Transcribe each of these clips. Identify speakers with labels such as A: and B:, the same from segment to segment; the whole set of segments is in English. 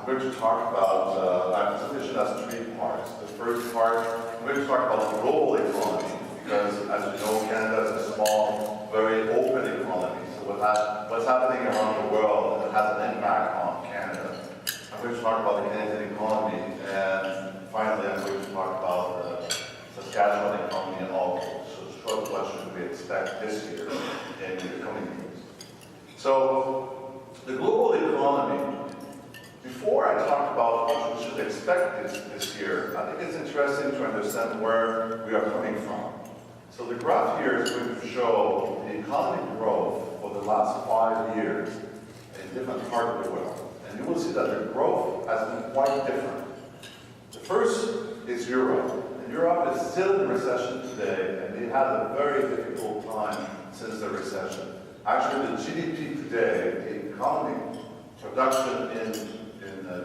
A: I'm going to talk about, my presentation has three parts. The first part, I'm going to talk about the global economy, because as you know, Canada is a small, very open economy. So what's happening around the world has an impact on Canada. I'm going to talk about the Canadian economy, and finally I'm going to talk about the Saskatchewan economy and all. So what should we expect this year and in the coming years? So the global economy, before I talk about what we should expect this year, I think it's interesting to understand where we are coming from. So the graph here is going to show the economic growth for the last 5 years in different parts of the world. And you will see that the growth has been quite different. The first is Europe. And Europe is still in recession today, and they had a very difficult time since the recession. Actually, the GDP today, the economic production in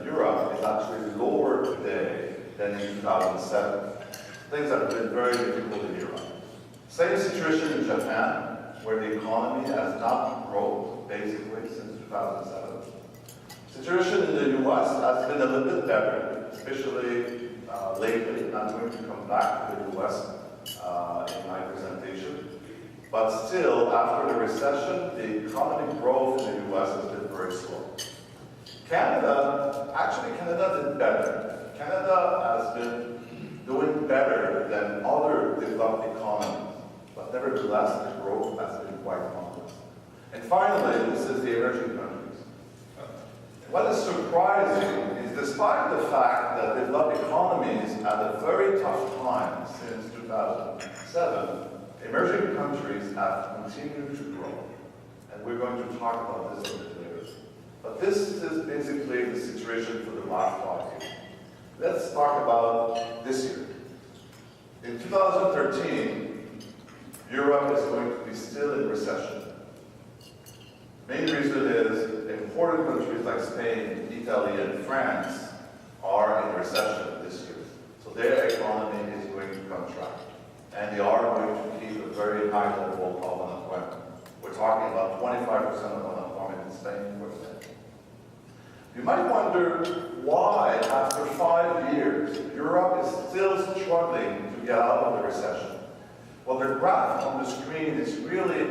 A: Europe is actually lower today than in 2007. Things have been very difficult in Europe. Same situation in Japan, where the economy has not grown basically since 2007. Situation in the US has been a little bit better, especially lately. And I'm going to come back to the US in my presentation. But still, after the recession, the economic growth in the US has been very slow. Canada did better. Canada has been doing better than other developed economies. But nevertheless, the growth has been quite modest. And finally, this is the emerging countries. What is surprising is, despite the fact that developed economies had a very tough time since 2007, emerging countries have continued to grow. And we're going to talk about this a bit later. But this is basically the situation for the last 5 years. Let's talk about this year. In 2013, Europe is going to be still in recession. The main reason is important countries like Spain, Italy, and France are in recession this year. So their economy is going to contract. And they are going to keep a very high level of unemployment. We're talking about 25% of unemployment in Spain, for example. You might wonder why, after 5 years, Europe is still struggling to get out of the recession. Well, the graph on the screen is really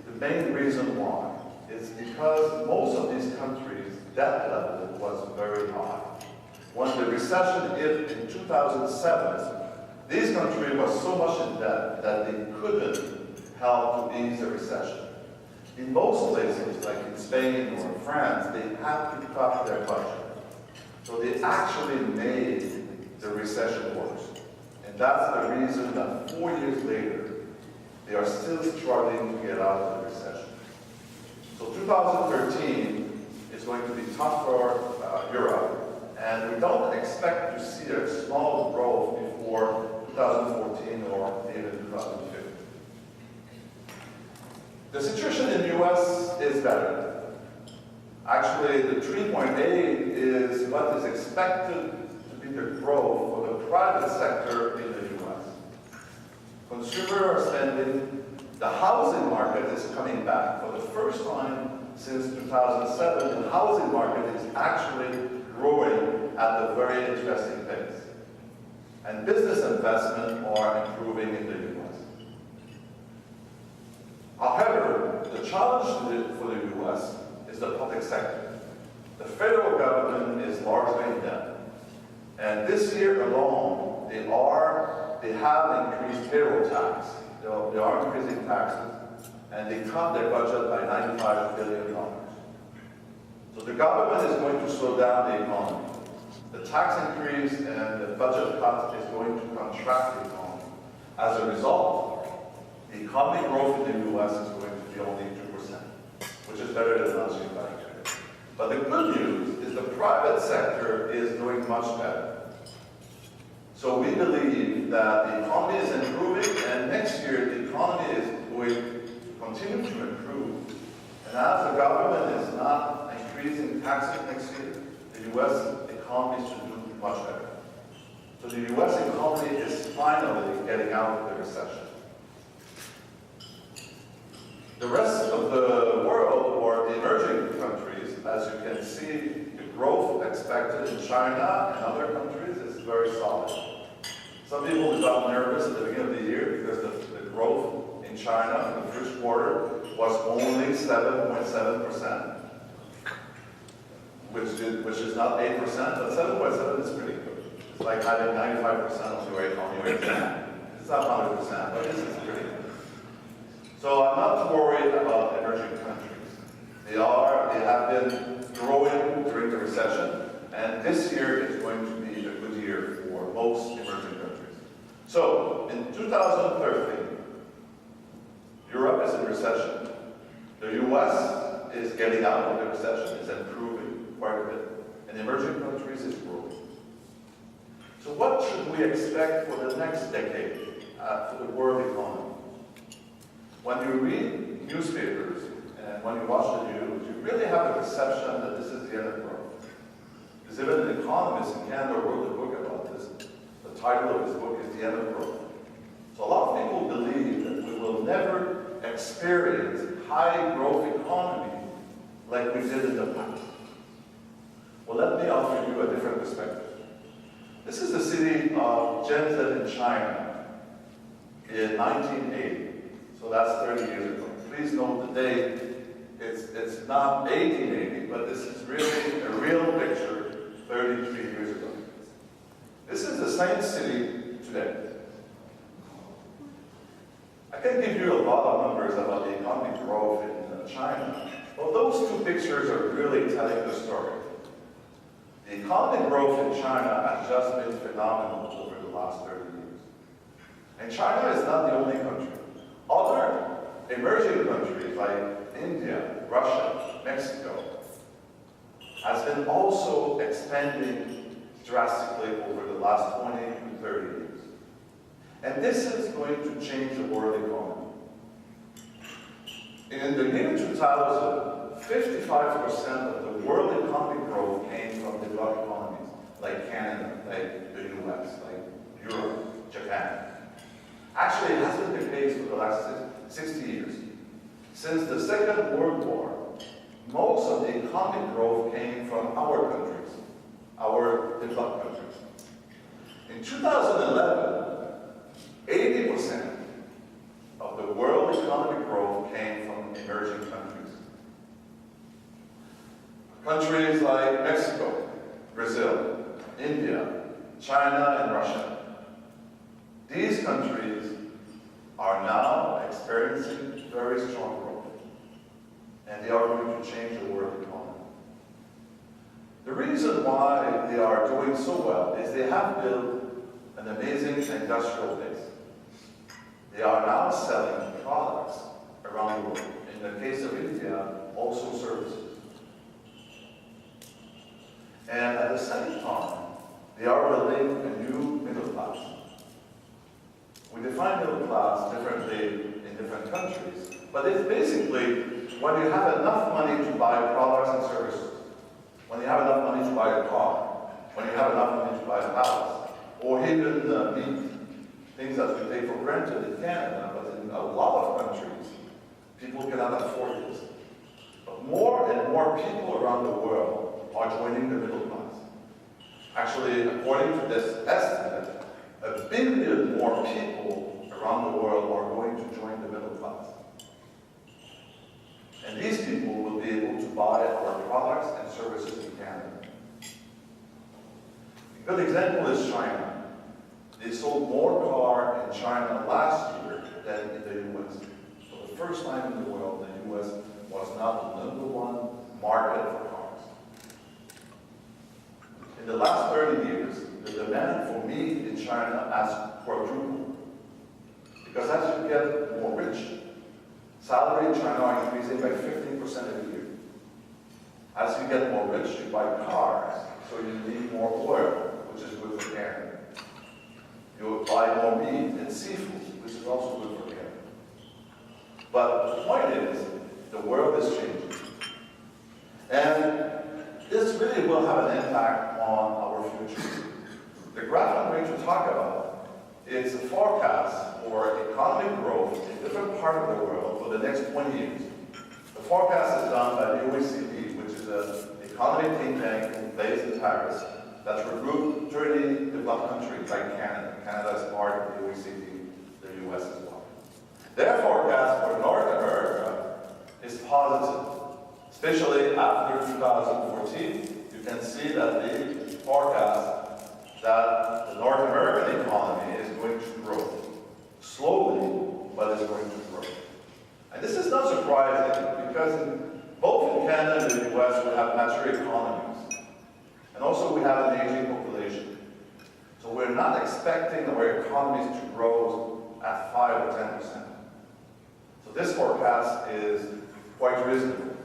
A: the main reason why. It's because most of these countries' debt level was very high. When the recession hit in 2007, these countries were so much in debt that they couldn't help to ease the recession. In most places, like in Spain or France, they had to cut their budget. So they actually made the recession worse. And that's the reason that 4 years later, they are still struggling to get out of the recession. So 2013 is going to be tough for Europe, and we don't expect to see a small growth before 2014 or even 2015. The situation in the US is better. Actually, the 3.8 is what is expected to be the growth for the private sector in the US. Consumers are spending. The housing market is coming back. For the first time since 2007, the housing market is actually growing at a very interesting pace. And business investment are improving in the US. However, the challenge for the US is the public sector. The federal government is largely in debt. And this year alone, they have increased payroll tax. They are increasing taxes. And they cut their budget by $95 billion. So the government is going to slow down the economy. The tax increase and the budget cut is going to contract the economy. As a result, the economic growth in the US is going to be only 2%, which is better than last year. But the good news is the private sector is doing much better. So we believe that the economy is improving, and next year the economy is going to continue to improve. And as the government is not increasing taxes next year, the US economy should do much better. So the US economy is finally getting out of the recession. The rest of the world, or the emerging countries, as you can see, the growth expected in China and other countries is very solid. Some people got nervous at the beginning of the year because the growth in China in the first quarter was only 7.7%, which is not 8%, but 7.7 is pretty good. It's like having 95% of your exam. It's not 100%, but this is pretty good. So I'm not worried about emerging countries. They have been growing during the recession, and this year is going to be a good year for most emerging countries. So in 2013, Europe is in recession. The US is getting out of the recession, is improving quite a bit, and emerging countries is growing. So what should we expect for the next decade for the world economy? When you read newspapers and when you watch the news, you really have the perception that this is the end of growth. Because even an economist in Canada wrote a book about this. The title of his book is The End of Growth. So a lot of people believe that we will never experience high growth economy like we did in the past. Well, let me offer you a different perspective. This is the city of Shenzhen in China in 1980. So that's 30 years ago. Please note the date. It's not 1880, but this is really a real picture 33 years ago. This is the same city today. I can give you a lot of numbers about the economic growth in China, but those two pictures are really telling the story. The economic growth in China has just been phenomenal over the last 30 years. And China is not the only country. Other emerging countries like India, Russia, Mexico has been also expanding drastically over the last 20 to 30 years. And this is going to change the world economy. In the year 2000, 55% of the world economic growth came from developed economies like Canada, like the US, like Europe, Japan. Actually, it has been the case for the last 60 years. Since the Second World War, most of the economic growth came from our countries, our developed countries. In 2011, 80% of the world economic growth came from emerging countries. Countries like Mexico, Brazil, India, China, and Russia. These countries are now experiencing very strong growth, and they are going to change the world economy. The reason why they are doing so well is they have built an amazing industrial base. They are now selling products around the world. In the case of India, also services. And at the same time, they are building a new middle class. We define middle class differently in different countries, but it's basically when you have enough money to buy products and services, when you have enough money to buy a car, when you have enough money to buy a house, or even meat, things that we take for granted in Canada, but in a lot of countries, people cannot afford this. But more and more people around the world are joining the middle class. Actually, according to this estimate, 1 billion more people around the world are going to join the middle class. And these people will be able to buy our products and services in Canada. A good example is China. They sold more cars in China last year than in the US. For the first time in the world, the US was not the #1 market for cars. In the last 30 years, the demand for meat in China has quadrupled. Because as you get more rich, salaries in China are increasing by 15% every year. As you get more rich, you buy cars, so you need more oil, which is good for Canada. You buy more meat and seafood, which is also good for Canada. But the point is, the world is changing. And this really will have an impact on our future. The graph I'm going to talk about is a forecast for economic growth in different parts of the world for the next 20 years. The forecast is done by the OECD, which is an economic think tank based in Paris that's regrouped 30 developed countries like Canada. Canada is part of the OECD, the US as well. Their forecast for North America is positive, especially after 2014. You can see that they forecast that the North American economy is going to grow. Slowly, but it's going to grow. And this is not surprising because both in Canada and the US we have mature economies. And also we have an aging population. So we're not expecting our economies to grow at 5 or 10%. So this forecast is quite reasonable.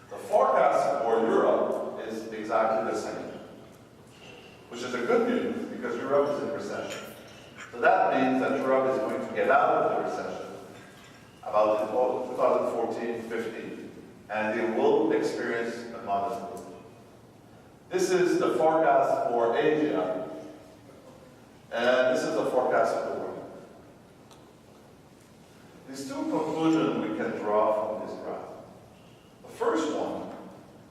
A: The forecast for Europe is exactly the same, which is a good news because Europe is in recession. So that means that Europe is going to get out of the recession about 2014-15, and they will experience a modest growth. This is the forecast for Asia, and this is the forecast for the world. These two conclusions we can draw from this graph. The first one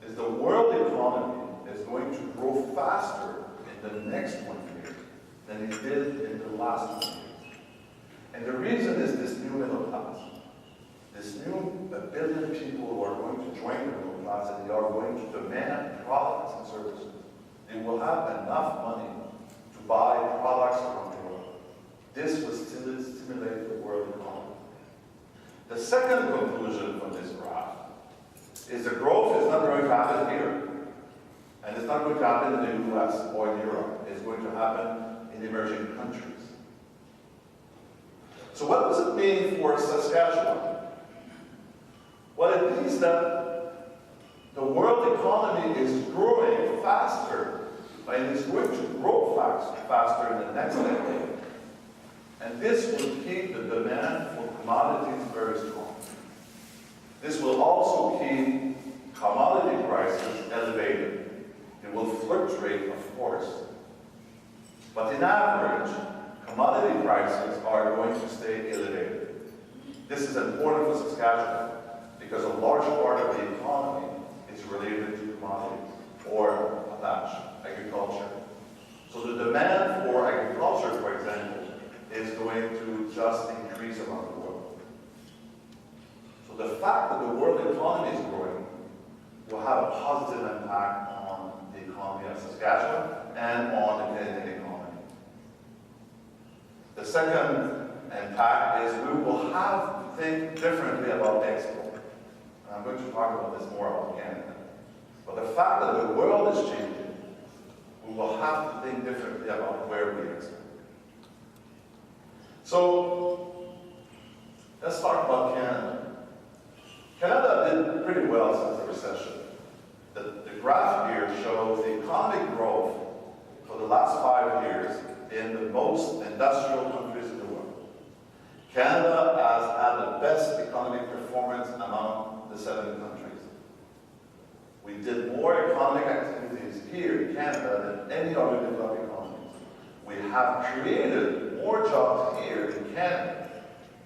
A: is the world economy is going to grow faster in the next 1 year than it did in the last 1 year. And the reason is this new middle class. This new 1 billion people who are going to join the middle class and they are going to demand products and services. They will have enough money to buy products around the world. This will stimulate the world economy. The second conclusion from this graph is the growth is not going to happen here. And it's not going to happen in the US or in Europe. It's going to happen in emerging countries. So what does it mean for Saskatchewan? Well, it means that the world economy is growing faster, and it's going to grow faster in the next decade. And this will keep the demand for commodities very strong. This will also keep commodity prices elevated. They will fluctuate, of course. But in average, commodity prices are going to stay elevated. This is important for Saskatchewan because a large part of the economy is related to commodities or agriculture. So the demand for agriculture, for example, is going to just increase around the world. So the fact that the world economy is growing will have a positive impact on the economy of Saskatchewan and on the Canadian economy. The second impact is we will have to think differently about export. And I'm going to talk about this more about Canada. But the fact that the world is changing, we will have to think differently about where we export. So, let's talk about Canada. Canada did pretty well since the recession. The graph here shows the economic growth for the last 5 years in the most industrial countries in the world. Canada has had the best economic performance among the 7 countries. We did more economic activities here in Canada than any other developed economies. We have created more jobs here in Canada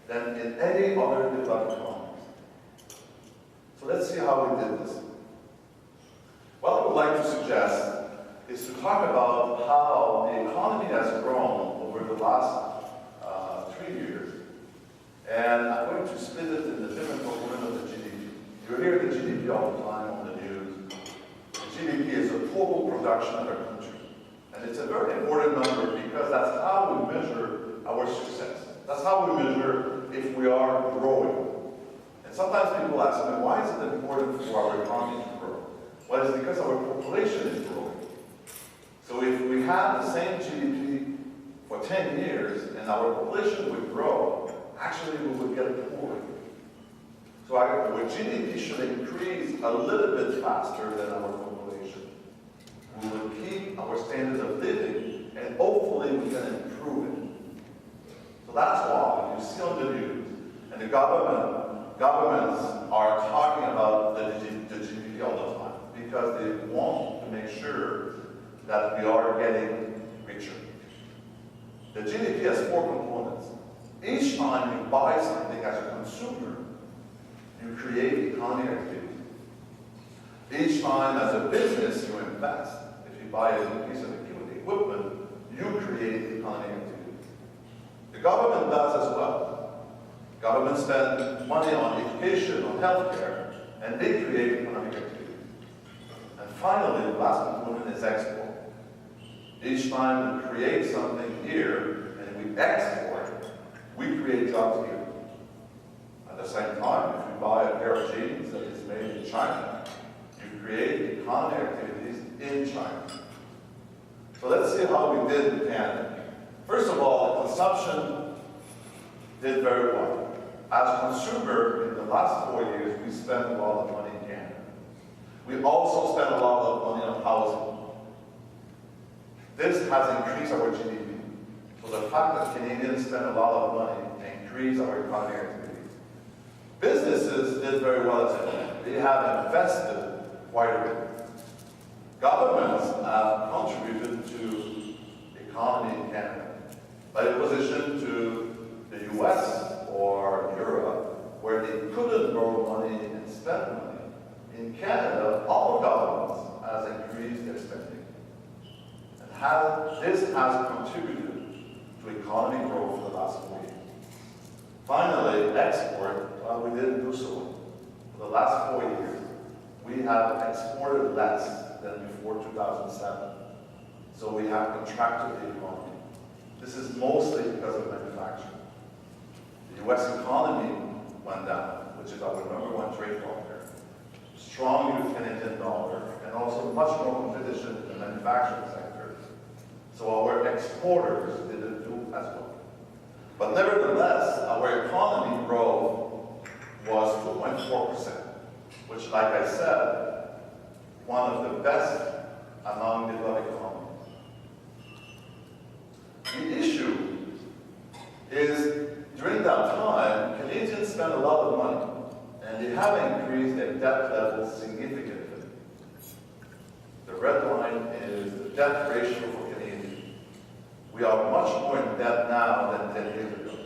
A: than in any other developed economies. So let's see how we did this. What I would like to suggest is to talk about how the economy has grown over the last 3 years. And I'm going to split it into different components of the GDP. You hear the GDP all the time on the news. The GDP is the total production of a country. And it's a very important number because that's how we measure our success. That's how we measure if we are growing. And sometimes people ask me, why is it important for our economy to grow? Well, it's because our population is growing. So if we have the same GDP for 10 years and our population would grow, actually we would get poorer. So our GDP should increase a little bit faster than our population. We will keep our standard of living and hopefully we can improve it. So that's why you see on the news and the governments are talking about the GDP all the time because they want to make sure that we are getting richer. The GDP has 4 components. Each time you buy something as a consumer, you create economic activity. Each time as a business you invest, if you buy a new piece of equipment, you create economic activity. The government does as well. Government spends money on education, on healthcare, and they create economic activity. And finally, the last component is export. Each time we create something here and we export, we create jobs here. At the same time, if you buy a pair of jeans that is made in China, you create economic activities in China. So let's see how we did in Canada. First of all, the consumption did very well. As a consumer, in the last 4 years, we spent a lot of money in Canada. We also spent a lot of money on housing. This has increased our GDP. So the fact that Canadians spend a lot of money increased our economic activities. Businesses did very well as well. They have invested quite a bit. Governments have contributed to the economy in Canada by opposition to the US or Europe, where they couldn't borrow money and spend money. In Canada, all governments has increased their spending. And this has contributed to economic growth for the last 4 years. Finally, export, well, we didn't do so. For the last 4 years, we have exported less than before 2007. So we have contracted the economy. This is mostly because of manufacturing. The US economy went down, which is our #1 trade partner. Strong Canadian dollar, and also much more competition in the manufacturing sector. So our exporters didn't do as well. But nevertheless, our economy growth was 2.4%, which, like I said, one of the best among developed economies. The issue is, during that time, Canadians spent a lot of money, and they have increased their debt level significantly. The red line is the debt ratio for Canadians. We are much more in debt now than 10 years ago.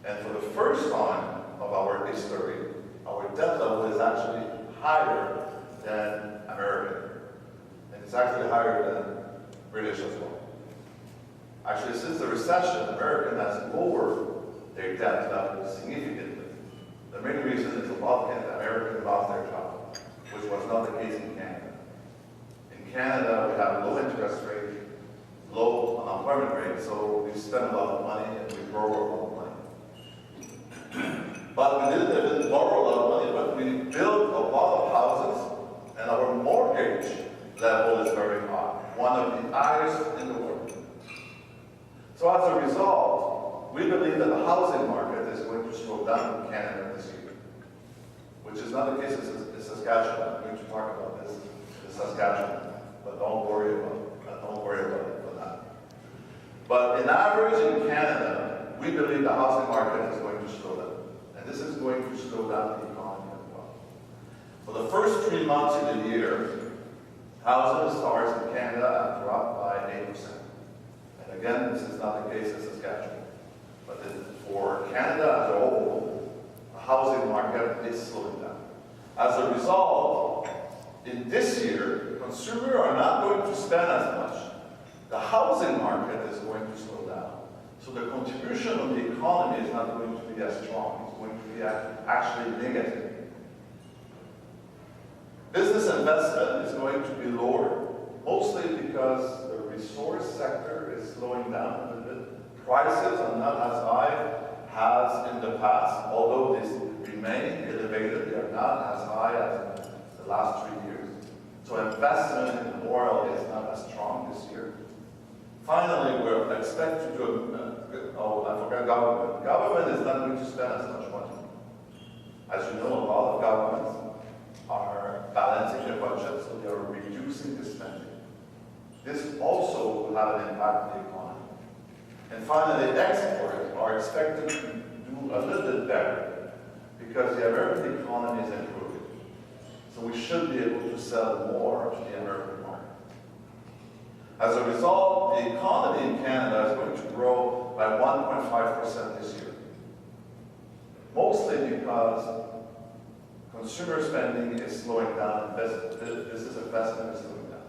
A: And for the first time of our history, our debt level is actually higher than American. And it's actually higher than British as well. Actually, since the recession, American has lowered their debt level significantly. The main reason is American lost their job, which was not the case in Canada. In Canada, we have low interest rate, low unemployment rate, so we spend a lot of money and we borrow a lot of money. But we didn't even borrow a lot of money, but we built a lot of houses, and our mortgage level is very high, one of the highest in the world. So as a result, we believe that the housing market is going to slow down in Canada this year, which is not the case in Saskatchewan. I'm going to talk about this in Saskatchewan, but don't worry about it for that. But in average in Canada, we believe the housing market is going to slow down. And this is going to slow down the economy as well. For the first 3 months of the year, housing starts in Canada have dropped by 8%. And again, this is not the case in Saskatchewan. But for Canada as a whole, the housing market is slowing down. As a result, in this year, consumers are not going to spend as much. The housing market is going to slow down. So the contribution of the economy is not going to be as strong. It's going to be actually negative. Business investment is going to be lower, mostly because the resource sector is slowing down a little bit. Prices are not as high as in the past. Although they remain elevated, they are not as high as the last 3 years. So investment in oil is not as strong this year. Finally, we're expected to, I forgot government. Government is not going to spend as much money. As you know, a lot of governments are balancing their budget, so they are reducing the spending. This also will have an impact on the economy. And finally, exports are expected to do a little bit better because the American economy is improving. So we should be able to sell more to the American market. As a result, the economy in Canada is going to grow by 1.5% this year. Mostly because Consumer spending is slowing down, business investment is slowing down.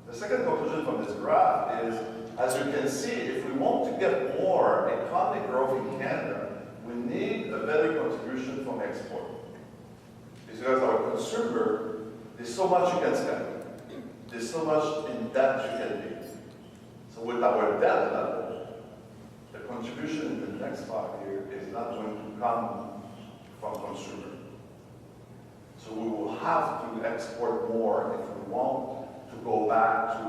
A: The second conclusion from this graph is, as you can see, if we want to get more economic growth in Canada, we need a better contribution from export. Because our consumer, there's so much you can spend. There's so much in debt you can be. So with our debt level, the contribution in the next 5 years is not going to come from consumer. So we will have to export more if we want to go back to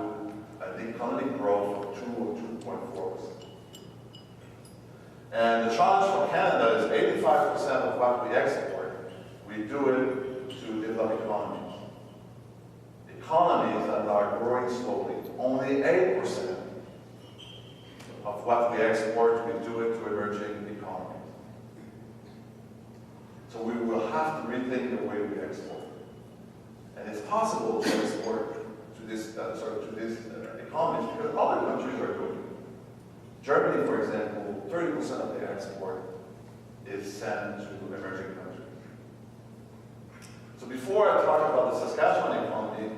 A: an economic growth of 2 or 2.4%. And the challenge for Canada is 85% of what we export, we do it to developed economies. Economies that are growing slowly. Only 8% of what we export, we do it to emerging economies. So we will have to rethink the way we export. And it's possible to export to these economies because other countries are doing it. Germany, for example, 30% of their export is sent to emerging countries. So before I talk about the Saskatchewan economy,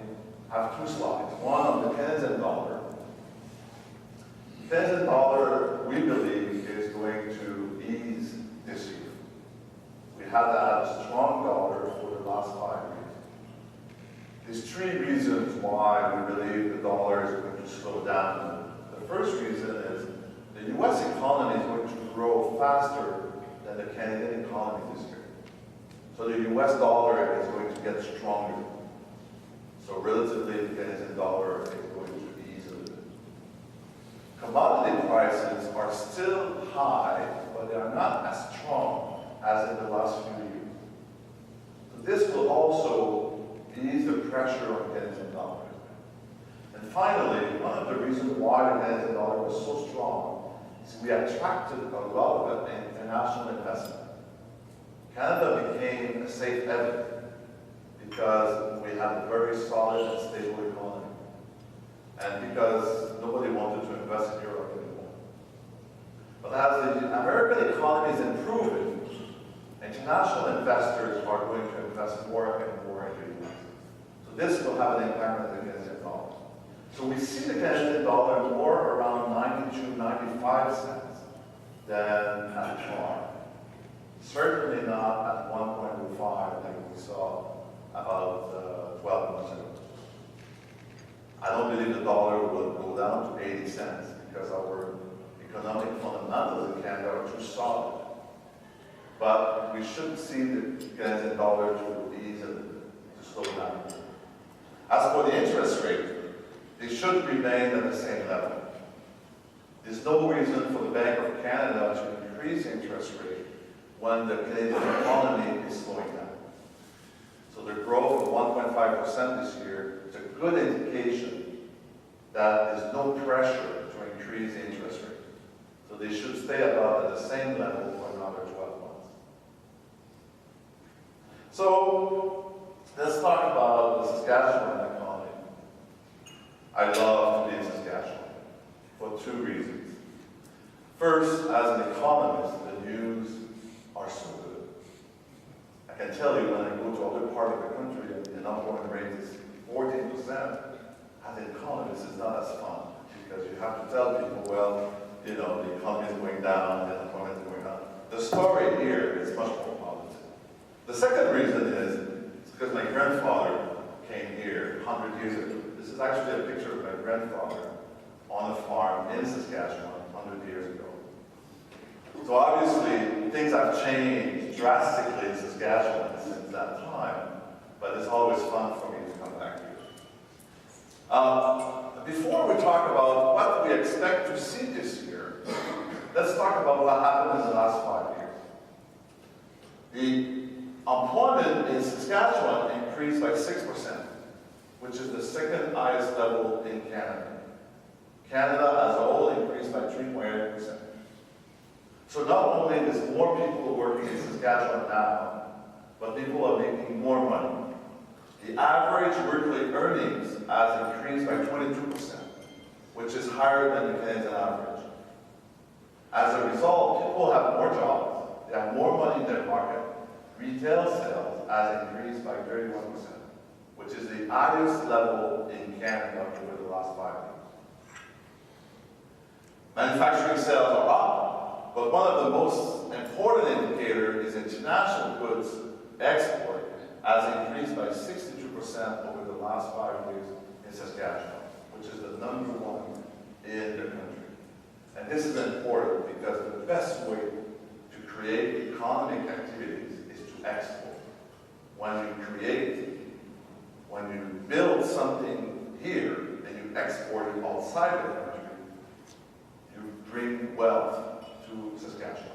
A: I have 2 slides. One on the Canadian dollar. The Canadian dollar, we believe, is going to ease this year. We had to have a strong dollar for the last 5 years. There's 3 reasons why we believe the dollar is going to slow down. The first reason is the U.S. economy is going to grow faster than the Canadian economy this year. So the U.S. dollar is going to get stronger. So relatively, the Canadian dollar is going to ease a little bit. Commodity prices are still high, but they are not as strong as in the last few years. So this will also ease the pressure on the Canadian dollar. And finally, one of the reasons why the Canadian dollar was so strong is we attracted a lot of international investment. Canada became a safe haven because we had a very solid and stable economy. And because nobody wanted to invest in Europe anymore. But as the American economy is improving, international investors are going to invest more and more in the US. So this will have an impact on the Canadian dollar. So we see the Canadian dollar more around 92, 95 cents than at par. Certainly not at 1.05 like we saw about 12 months ago. I don't believe the dollar will go down to 80 cents because our economic fundamentals in Canada are too solid. But we should see the Canadian dollar to ease and to slow down. As for the interest rate, they should remain at the same level. There's no reason for the Bank of Canada to increase interest rate when the Canadian economy is slowing down. So the growth of 1.5% this year is a good indication that there's no pressure to increase the interest rate. So they should stay about at the same level for another 12 months. So let's talk about the Saskatchewan economy. I love to be in Saskatchewan for 2 reasons. First, as an economist, the news are so good. I can tell you when I go to other part of the country and the unemployment rate is 14%, as an economist it's not as fun because you have to tell people, well, you know, the economy is going down, the unemployment is going up. The story here is much more positive. The second reason is because my grandfather came here 100 years ago. This is actually a picture of my grandfather on a farm in Saskatchewan 100 years ago. So obviously, things have changed drastically in Saskatchewan since that time, but it's always fun for me to come back here. Before we talk about what we expect to see this year, let's talk about what happened in the last 5 years. The employment in Saskatchewan increased by 6%, which is the second highest level in Canada. Canada as a whole increased by 3.8%. So not only is more people working in Saskatchewan now, but people are making more money. The average weekly earnings has increased by 22%, which is higher than the Canadian average. As a result, people have more jobs, they have more money in their pocket, retail sales has increased by 31%, which is the highest level in Canada over the last 5 years. Manufacturing sales are up, but one of the most important indicators is international goods export has increased by 62% over the last 5 years in Saskatchewan, which is the #1 in the country. And this is important because the best way to create economic activities is to export. When you build something here and you export it outside the country, you bring wealth to Saskatchewan.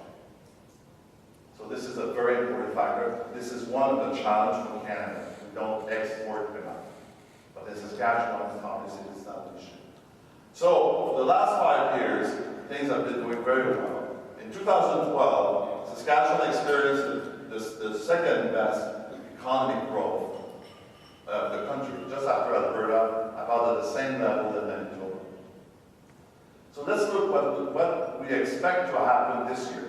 A: So this is a very important factor. This is one of the challenges for Canada. We don't export enough. But in Saskatchewan, obviously, it's not an issue. So for the last 5 years, things have been doing very well. In 2012, Saskatchewan experienced the second best economic growth of the country, just after Alberta, about at the same level in Manitoba. So let's look what we expect to happen this year.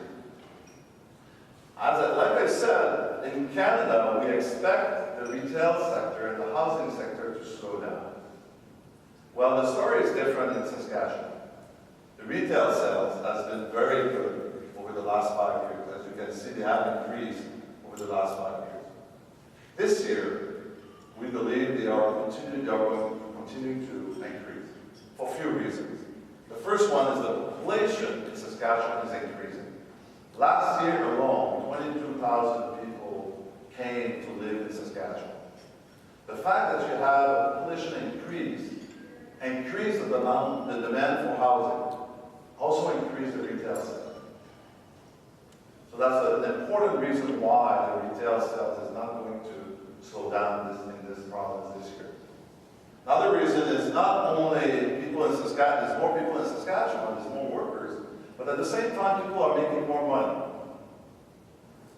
A: Like I said, in Canada, we expect the retail sector and the housing sector to slow down. Well, the story is different in Saskatchewan. The retail sales has been very good over the last 5 years. As you can see, they have increased over the last 5 years. This year, we believe they are going to continue to increase for a few reasons. The first one is the population in Saskatchewan is increasing. Last year alone, 22,000 people came to live in Saskatchewan. The fact that you have a population increase the demand for housing, also increase the retail sales. So that's an important reason why the retail sales is not going to slow down in this province this year. Another reason is not only people in Saskatchewan, there's more people in Saskatchewan, there's more workers, but at the same time, people are making more money.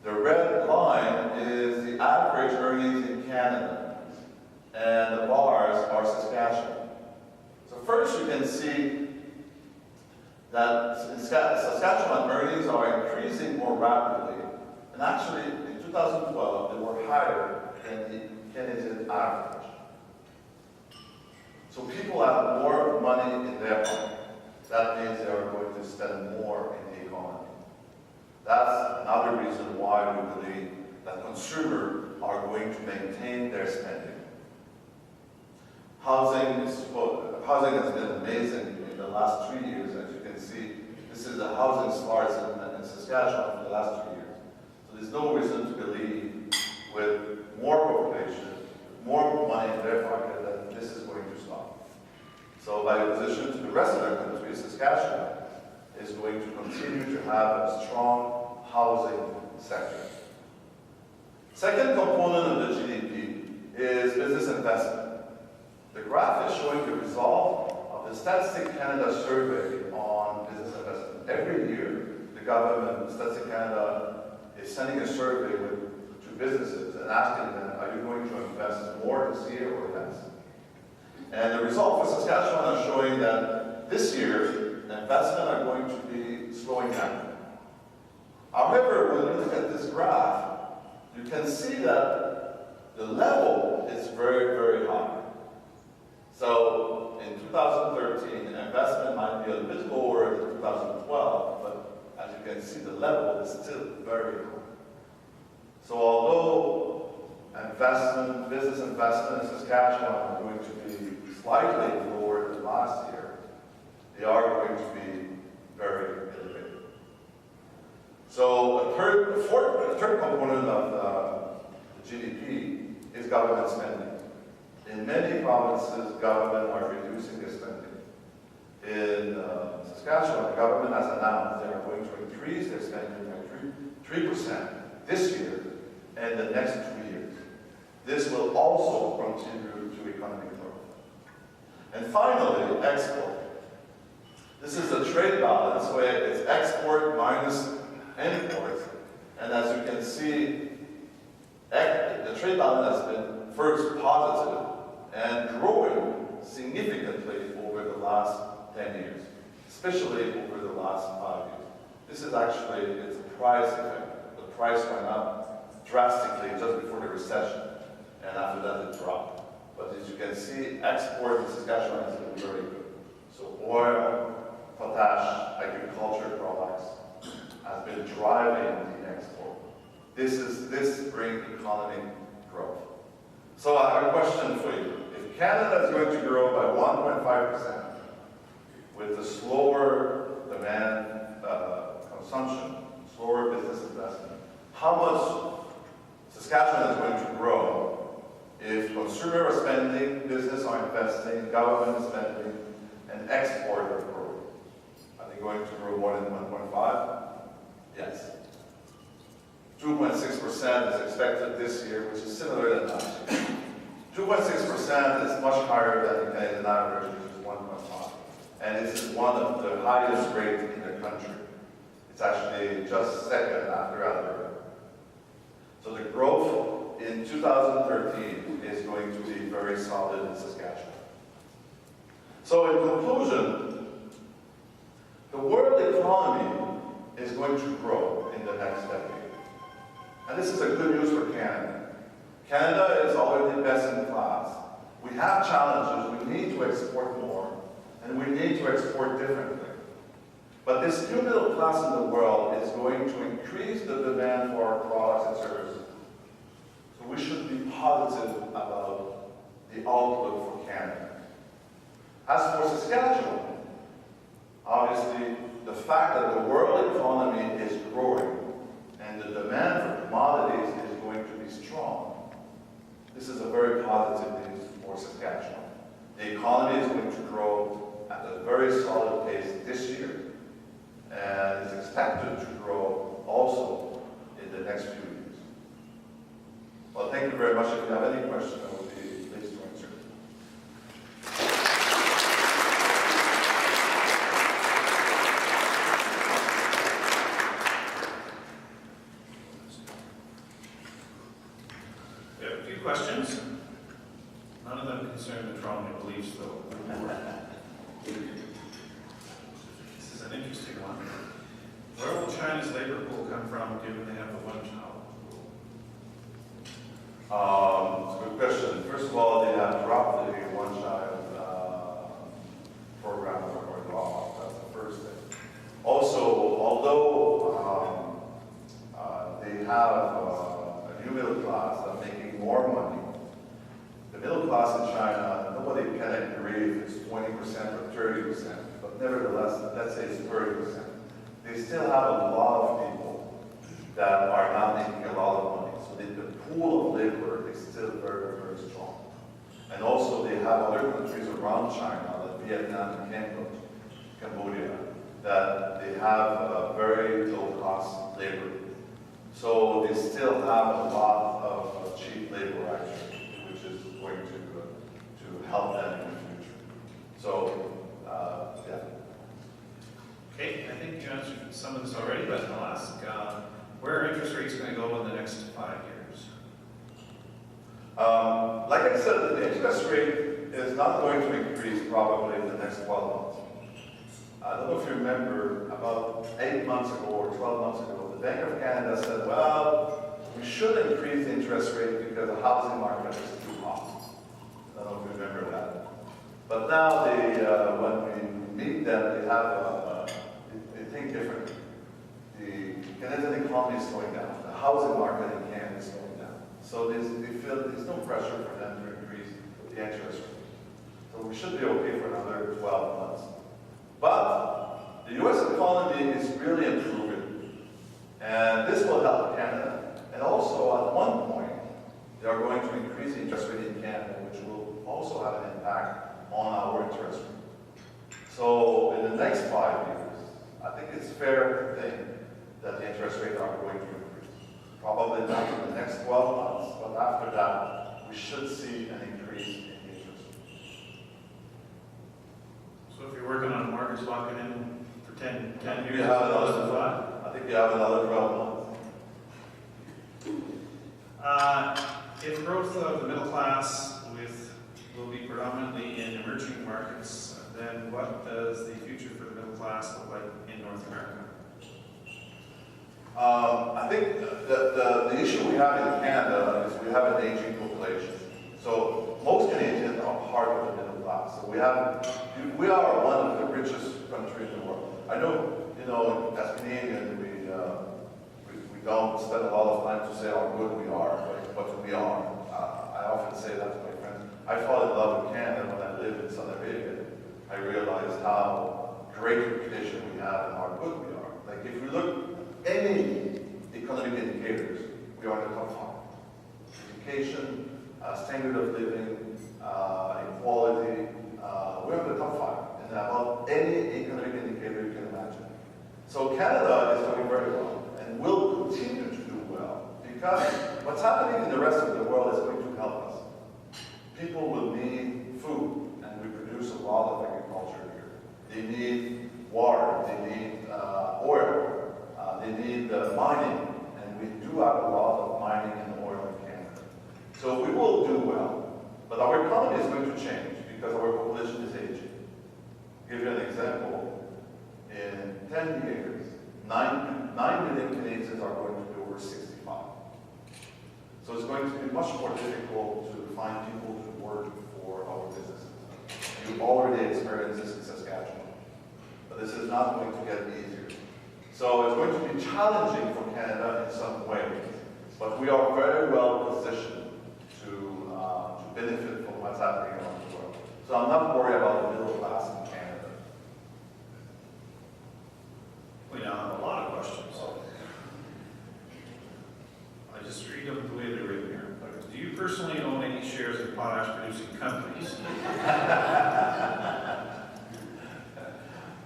A: The red line is the average earnings in Canada, and the bars are Saskatchewan. So first you can see that Saskatchewan earnings are increasing more rapidly, and actually in 2012 they were higher than the Canadian average. So people have more money in their pocket. That means they are going to spend more in the economy. That's another reason why we believe that consumers are going to maintain their spending. Housing has been amazing in the last 3 years. As you can see, this is the housing starts in Saskatchewan for the last 3 years. So there's no reason to believe with more population, more money in their pocket, that this is going to stop. So by opposition to the rest of the country, Saskatchewan is going to continue to have a strong housing sector. Second component of the GDP is business investment. The graph is showing the result of the Statistic Canada survey on business investment. Every year, the government, Statistic Canada, is sending a survey to businesses and asking them, are you going to invest more this year or less? And the result for Saskatchewan are showing that this year, investment are going to be slowing down. However, when you look at this graph, you can see that the level is very, very high. So in 2013, investment might be a bit lower than 2012, but as you can see, the level is still very high. So although business investment in Saskatchewan are going to be slightly lower than last year, they are going to be very elevated. So a third component of the GDP is government spending. In many provinces, government are reducing their spending. In Saskatchewan, the government has announced they are going to increase their spending by 3% this year and the next 2 years. This will also contribute to economic growth. And finally, export. This is a trade balance where it's export minus imports. And as you can see, the trade balance has been first positive and growing significantly over the last 10 years, especially over the last 5 years. This is actually, it's a price effect. The price went up drastically just before the recession, and after that it dropped. But as you can see, export in Saskatchewan has been very good. So oil, potash, agriculture products has been driving the export. This brings economic growth. So I have a question for you. If Canada is going to grow by 1.5% with the slower demand consumption, slower business investment, how much Saskatchewan is going to grow if consumers are spending, business are investing, government is spending, and export are growing? Are they going to grow more than 1.5? Yes. 2.6% is expected this year, which is similar than last year. 2.6% is much higher than the Canadian average, which is 1.5. And this is one of the highest rates in the country. It's actually just second after Alberta. So the growth in 2013 is going to be very solid in Saskatchewan. So in conclusion, the world economy is going to grow in the next decade. And this is a good news for Canada. Canada is already best in class. We have challenges. We need to export more, and we need to export differently. But this new middle class in the world is going to increase the demand for our products and services. So we should be positive about the outlook for Canada. As for Saskatchewan, obviously, the fact that the world economy is growing and the demand for commodities is going to be strong, this is a very positive news for Saskatchewan. The economy is going to grow at a very solid pace this year, and is expected to grow also in the next few years. Well, thank you very much. If you have any questions, I will be pleased to answer.
B: We have a few questions. None of them concern the Toronto beliefs, though. This is an interesting one. Where will China's labor pool come from, given they have the one-child rule?
A: It's a good question. First of all, they have dropped the one-child program or law. That's the first thing. Also, although they have a new middle class that are making more money, the middle class in China, nobody can agree if it's 20% or 30%, but nevertheless, let's say it's 30%. They still have a lot of people that are not making a lot of money. So the pool of labor is still very, very strong. And also they have other countries around China, like Vietnam and Cambodia, that they have a very low-cost labor. So they still have a lot of cheap labor, actually, which is going to help them in the future. So, yeah.
B: Okay, I think you answered some of this already, but I'll ask, where are interest rates going to go in the next 5 years?
A: Like I said, the interest rate is not going to increase probably in the next 12 months. I don't know if you remember, about 8 months ago or 12 months ago, the Bank of Canada said, well, we should increase the interest rate because the housing market is too hot. I don't know if you remember that. But now, when we meet them, they have they think differently. The Canadian economy is slowing down. The housing market in Canada is slowing down. So they feel there's no pressure for them to increase the interest rate. So we should be okay for another 12 months. But the U.S. economy is really improving. And this will help Canada. And also, at one point, they are going to increase the interest rate in Canada, which will also have an impact on our interest rate. So in the next 5 years, I think it's fair to think that the interest rates are going to increase. Probably not in the next 12 months, but after that, we should see an increase in interest rates.
B: So if you're working on a mortgage locking in for 10 years,
A: you have I think you have another 12 months.
B: If growth of the middle class will be predominantly in emerging markets, then what does the future for the middle class look like in North America?
A: I think the issue we have in Canada is we have an aging population. So most Canadians are part of the middle class. So we are one of the richest countries in the world. I know, as Canadians, we don't spend a lot of time to say how good we are, but we are. I often say that to my friends. I fell in love with Canada when I lived in Southern Arabia. I realized how great reputation we have and how good we are. Like if we look at any economic indicators, we are in the top 5. Education, standard of living, equality, we're in the top 5. And about any economic indicator you can imagine. So Canada is doing very well and will continue to do well because what's happening in the rest of the world is going to help us. People will need food, and we produce a lot of agriculture here. They need water, they need oil, they need mining, and we do have a lot of mining and oil in Canada. So we will do well, but our economy is going to change because our population is aging. To give you an example, in 10 years, 9 million Canadians are going to be over 65. So it's going to be much more difficult to find people to work for our businesses. You already experienced this in Saskatchewan, but this is not going to get easier. So it's going to be challenging for Canada in some ways, but we are very well positioned to benefit from what's happening around the world. So I'm not worried about the middle class in Canada.
B: We now have a lot of questions. I just read them the way they're written here. Do you personally own any shares in potash-producing companies?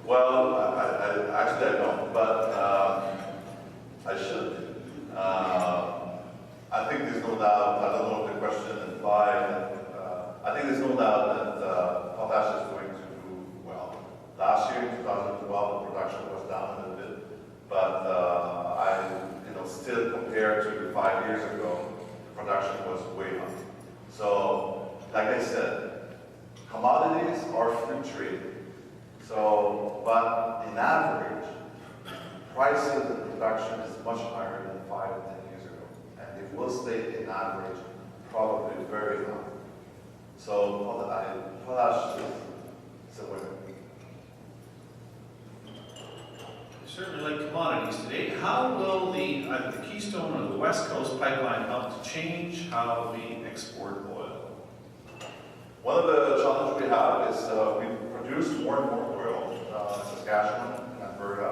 A: Well, actually I don't, but I should. I think there's no doubt, I don't know if the question implied, I think there's no doubt that potash is going to do well. Last year, in 2012, the production was down a little bit, but still compared to 5 years ago, the production was way up. So, like I said, commodities are free trade. So, but in average, prices and production is much higher than 5 and 10 years ago. And it will stay in average, probably very high. So, potash is a winner.
B: Certainly like commodities today. How will the Keystone or the West Coast pipeline help to change how we export oil?
A: One of the challenges we have is we produce more and more oil in Saskatchewan, in Alberta,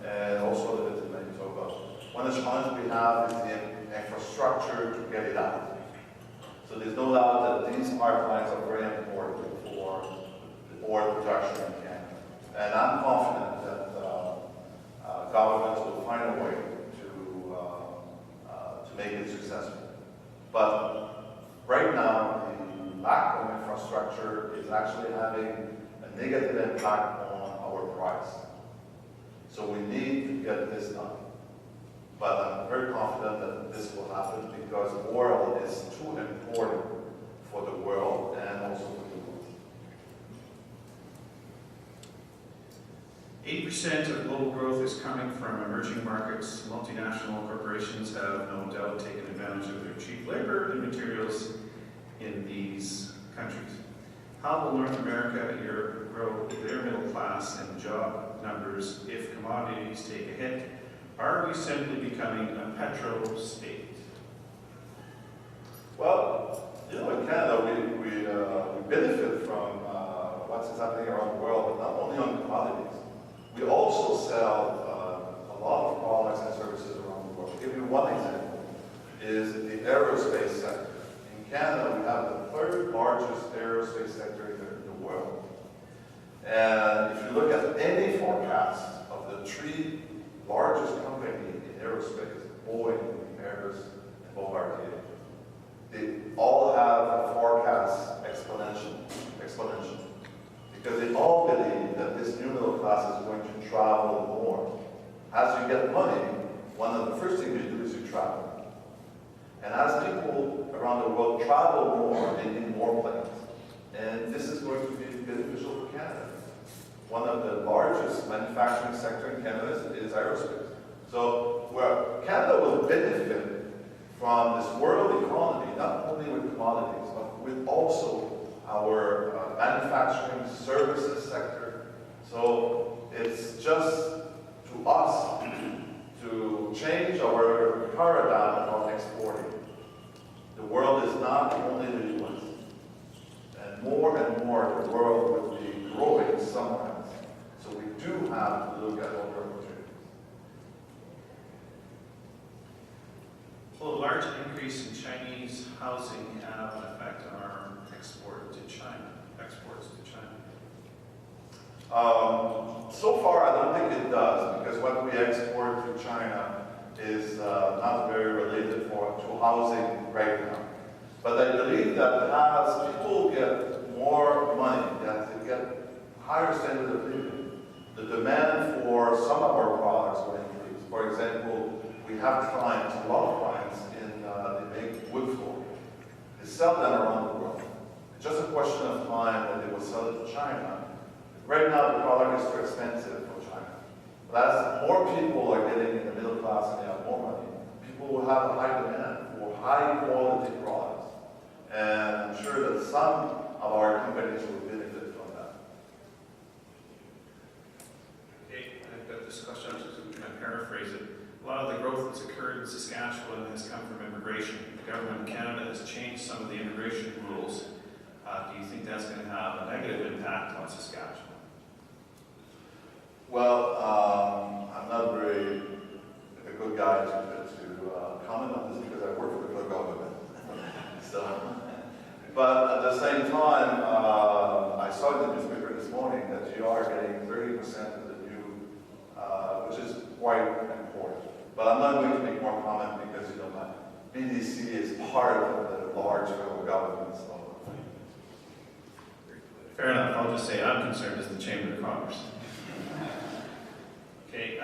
A: and also a bit in Manitoba. One of the challenges we have is the infrastructure to get it out. So there's no doubt that these pipelines are very important for the oil production in Canada. And I'm confident that governments will find a way to make it successful. But right now, the lack of infrastructure is actually having a negative impact on our price. So we need to get this done. But I'm very confident that this will happen because oil is too important for the world and also for the world.
B: 80% of global growth is coming from emerging markets. Multinational corporations have no doubt taken advantage of their cheap labor and materials in these countries. How will North America and Europe grow their middle class and job numbers if commodities take a hit? Are we simply becoming a petro state?
A: Well, in Canada, we benefit from what's happening around the world, but not only on commodities. We also sell a lot of products and services around the world. I'll give you one example, is the aerospace sector. In Canada, we have the 3rd largest aerospace sector in the world. And if you look at any forecast of the 3 largest companies in aerospace, Boeing, Airbus, and Bombardier, they all have a forecast exponential. Because they all believe that this new middle class is going to travel more. As you get money, one of the first things you do is you travel. And as people around the world travel more, they need more planes. And this is going to be beneficial for Canada. One of the largest manufacturing sector in Canada is aerospace. So where Canada will benefit from this world economy, not only with commodities, but with also our manufacturing services sector. So it's just to us to change our paradigm about exporting. The world is not only the US. And more the world will be growing somewhere else. So we do have to look at other opportunities.
B: Will a large increase in Chinese housing have an effect on our exports to China?
A: So far, I don't think it does, because what we export to China is not very related to housing right now. But I believe that as people get more money, that they get higher standard of living, the demand for some of our products will increase. For example, we have clients, a lot of clients, they make wood flooring. They sell them around the world. It's just a question of time that they will sell it to China. Right now, the product is too expensive for China. But as more people are getting in the middle class and they have more money, people will have a high demand for high quality products. And I'm sure that some of our companies will benefit from that.
B: Okay, I've got this question, I'm just going to paraphrase it. A lot of the growth that's occurred in Saskatchewan has come from immigration. The government in Canada has changed some of the immigration rules. Do you think that's going to have a negative impact on Saskatchewan?
A: Well, I'm not very a good guy to comment on this because I work for the federal government. But at the same time, I saw in the newspaper this morning that you are getting 30% of the new, which is quite important. But I'm not going to make more comment because my BDC is part of the large federal government. So.
B: Fair enough. I'll just say I'm concerned as the Chamber of Commerce. Okay.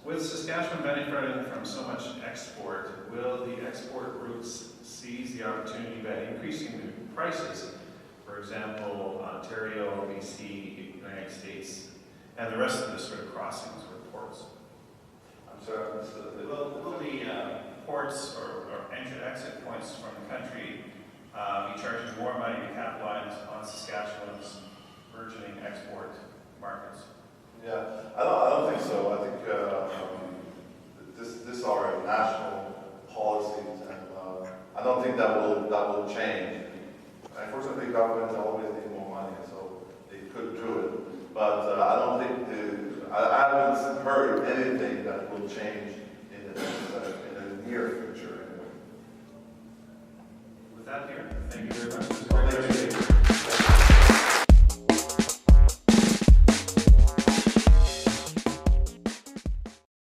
B: With Saskatchewan benefiting from so much export, will the export routes seize the opportunity by increasing the prices? For example, Ontario, BC, United States, and the rest of the sort of crossings or ports.
A: I'm sorry,
B: Will the ports or entry-exit points from the country be charging more money to capitalize on Saskatchewan's burgeoning export markets?
A: Yeah, I don't think so. I think this are national policies, and I don't think that will change. Unfortunately, governments always need more money, so they could do it. But I don't think I haven't heard anything that will change in the near future. Anyway.
B: With that, here, thank you very much.